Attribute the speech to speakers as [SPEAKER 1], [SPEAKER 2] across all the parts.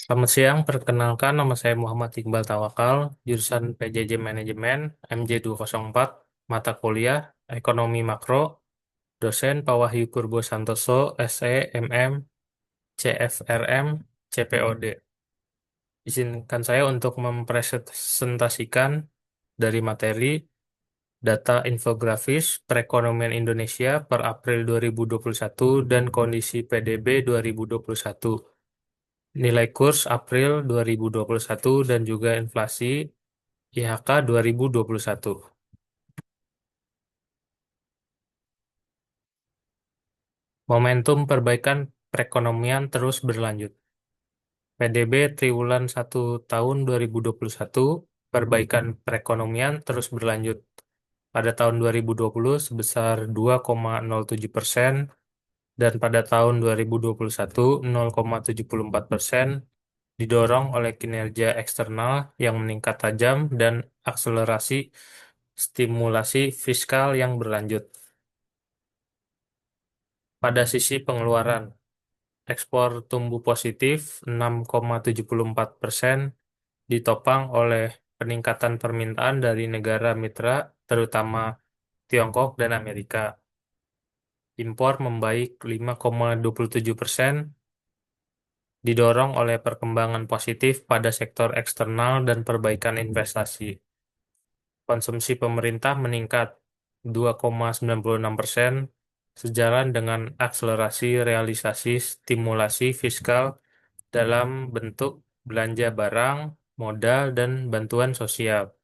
[SPEAKER 1] Selamat siang, perkenalkan nama saya Muhammad Iqbal Tawakal, jurusan PJJ Manajemen MJ204, mata kuliah Ekonomi Makro, dosen Pak Wahyu Purbo Santoso, SE, MM, CFRM, CPOD. Izinkan saya untuk mempresentasikan dari materi data infografis perekonomian Indonesia per April 2021 dan kondisi PDB 2021. Nilai kurs April 2021 dan juga inflasi IHK 2021. Momentum perbaikan perekonomian terus berlanjut. PDB triwulan 1 tahun 2021, perbaikan perekonomian terus berlanjut. Pada tahun 2020 sebesar 2,07% dan pada tahun 2021 0,74% didorong oleh kinerja eksternal yang meningkat tajam dan akselerasi stimulasi fiskal yang berlanjut. Pada sisi pengeluaran, ekspor tumbuh positif 6,74%, ditopang oleh peningkatan permintaan dari negara mitra, terutama Tiongkok dan Amerika. Impor membaik 5,27%, didorong oleh perkembangan positif pada sektor eksternal dan perbaikan investasi. Konsumsi pemerintah meningkat 2,96%, sejalan dengan akselerasi realisasi stimulasi fiskal dalam bentuk belanja barang, modal, dan bantuan sosial.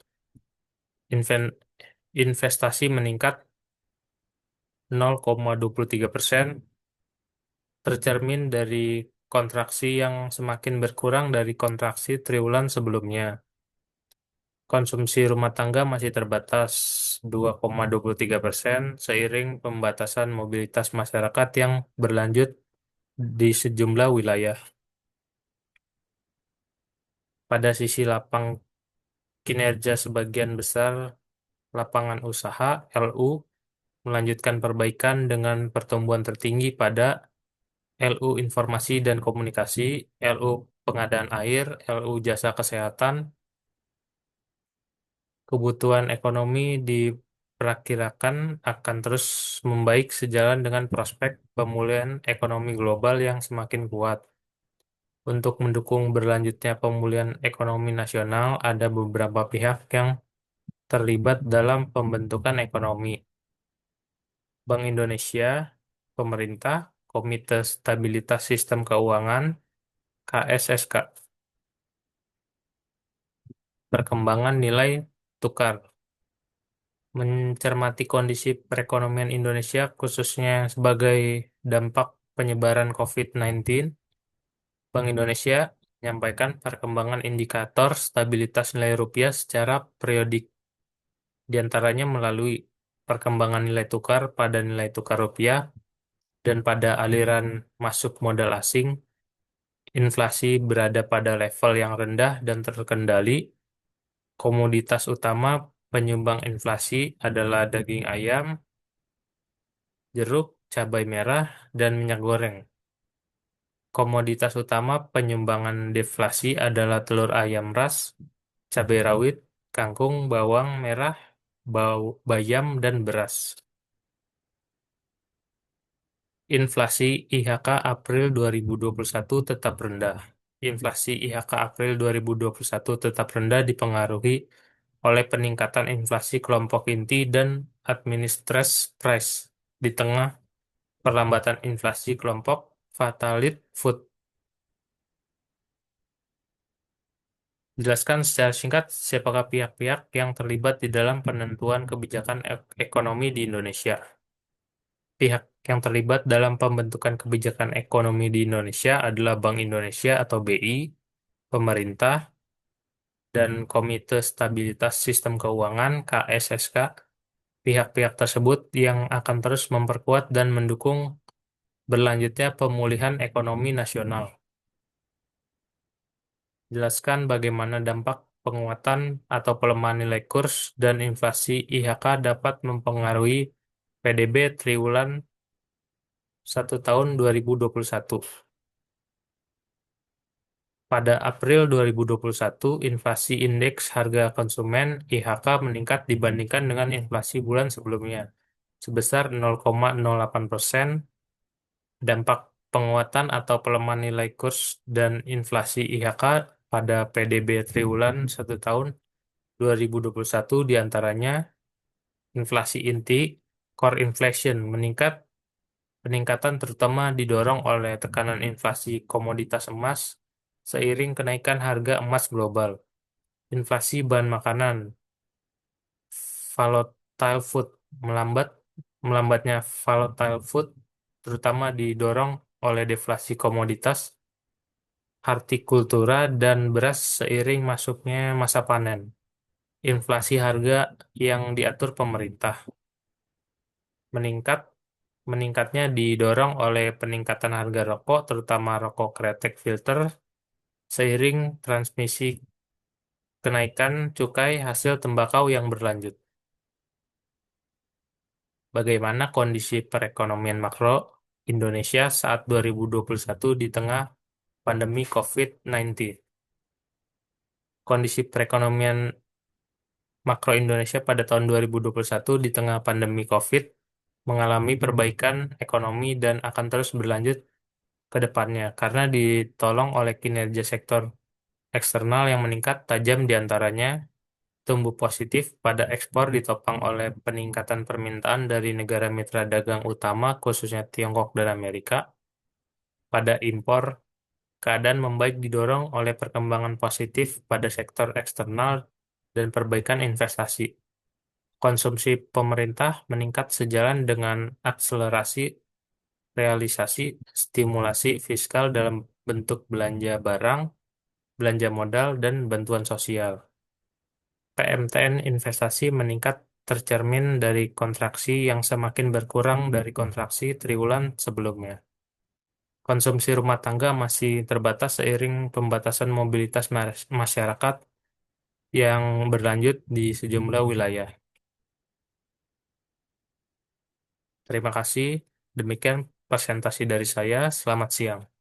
[SPEAKER 1] Inven- Investasi meningkat 0,23%, tercermin dari kontraksi yang semakin berkurang dari kontraksi triwulan sebelumnya. Konsumsi rumah tangga masih terbatas 2,23% seiring pembatasan mobilitas masyarakat yang berlanjut di sejumlah wilayah. Pada sisi lapang kinerja sebagian besar lapangan usaha LU melanjutkan perbaikan dengan pertumbuhan tertinggi pada LU Informasi dan Komunikasi, LU Pengadaan Air, LU Jasa Kesehatan. Kebutuhan ekonomi diperkirakan akan terus membaik sejalan dengan prospek pemulihan ekonomi global yang semakin kuat. Untuk mendukung berlanjutnya pemulihan ekonomi nasional, ada beberapa pihak yang terlibat dalam pembentukan ekonomi. Bank Indonesia, pemerintah, Komite Stabilitas Sistem Keuangan, KSSK. Perkembangan nilai tukar. Mencermati kondisi perekonomian Indonesia khususnya sebagai dampak penyebaran COVID-19, Bank Indonesia menyampaikan perkembangan indikator stabilitas nilai rupiah secara periodik, di antaranya melalui perkembangan nilai tukar pada nilai tukar rupiah dan pada aliran masuk modal asing. Inflasi berada pada level yang rendah dan terkendali. Komoditas utama penyumbang inflasi adalah daging ayam, jeruk, cabai merah, dan minyak goreng. Komoditas utama penyumbangan deflasi adalah telur ayam ras, cabai rawit, kangkung, bawang merah, bayam, dan beras. Inflasi IHK April 2021 tetap rendah. Inflasi IHK April 2021 tetap rendah dipengaruhi oleh peningkatan inflasi kelompok inti dan administrasi price di tengah perlambatan inflasi kelompok fatality food. Jelaskan secara singkat siapakah pihak-pihak yang terlibat di dalam penentuan kebijakan ekonomi di Indonesia. Pihak yang terlibat dalam pembentukan kebijakan ekonomi di Indonesia adalah Bank Indonesia atau BI, pemerintah, dan Komite Stabilitas Sistem Keuangan (KSSK). Pihak-pihak tersebut yang akan terus memperkuat dan mendukung berlanjutnya pemulihan ekonomi nasional. Jelaskan bagaimana dampak penguatan atau pelemahan nilai kurs dan inflasi IHK dapat mempengaruhi PDB triwulan 1 tahun 2021. Pada April 2021, inflasi indeks harga konsumen IHK meningkat dibandingkan dengan inflasi bulan sebelumnya, sebesar 0,08%. Dampak penguatan atau pelemahan nilai kurs dan inflasi IHK pada PDB triwulan 1 tahun 2021 diantaranya inflasi inti, core inflation meningkat. Peningkatan terutama didorong oleh tekanan inflasi komoditas emas seiring kenaikan harga emas global. Inflasi bahan makanan, volatile food melambat. Melambatnya volatile food terutama didorong oleh deflasi komoditas, hortikultura, dan beras seiring masuknya masa panen. Inflasi harga yang diatur pemerintah meningkat. Meningkatnya didorong oleh peningkatan harga rokok, terutama rokok kretek filter, seiring transmisi kenaikan cukai hasil tembakau yang berlanjut. Bagaimana kondisi perekonomian makro Indonesia saat 2021 di tengah pandemi COVID-19? Kondisi perekonomian makro Indonesia pada tahun 2021 di tengah pandemi COVID mengalami perbaikan ekonomi dan akan terus berlanjut ke depannya karena ditolong oleh kinerja sektor eksternal yang meningkat tajam, diantaranya tumbuh positif pada ekspor ditopang oleh peningkatan permintaan dari negara mitra dagang utama khususnya Tiongkok dan Amerika. Pada impor, keadaan membaik didorong oleh perkembangan positif pada sektor eksternal dan perbaikan investasi. Konsumsi pemerintah meningkat sejalan dengan akselerasi realisasi stimulasi fiskal dalam bentuk belanja barang, belanja modal, dan bantuan sosial. PMTN investasi meningkat tercermin dari kontraksi yang semakin berkurang dari kontraksi triwulan sebelumnya. Konsumsi rumah tangga masih terbatas seiring pembatasan mobilitas masyarakat yang berlanjut di sejumlah wilayah. Terima kasih. Demikian presentasi dari saya. Selamat siang.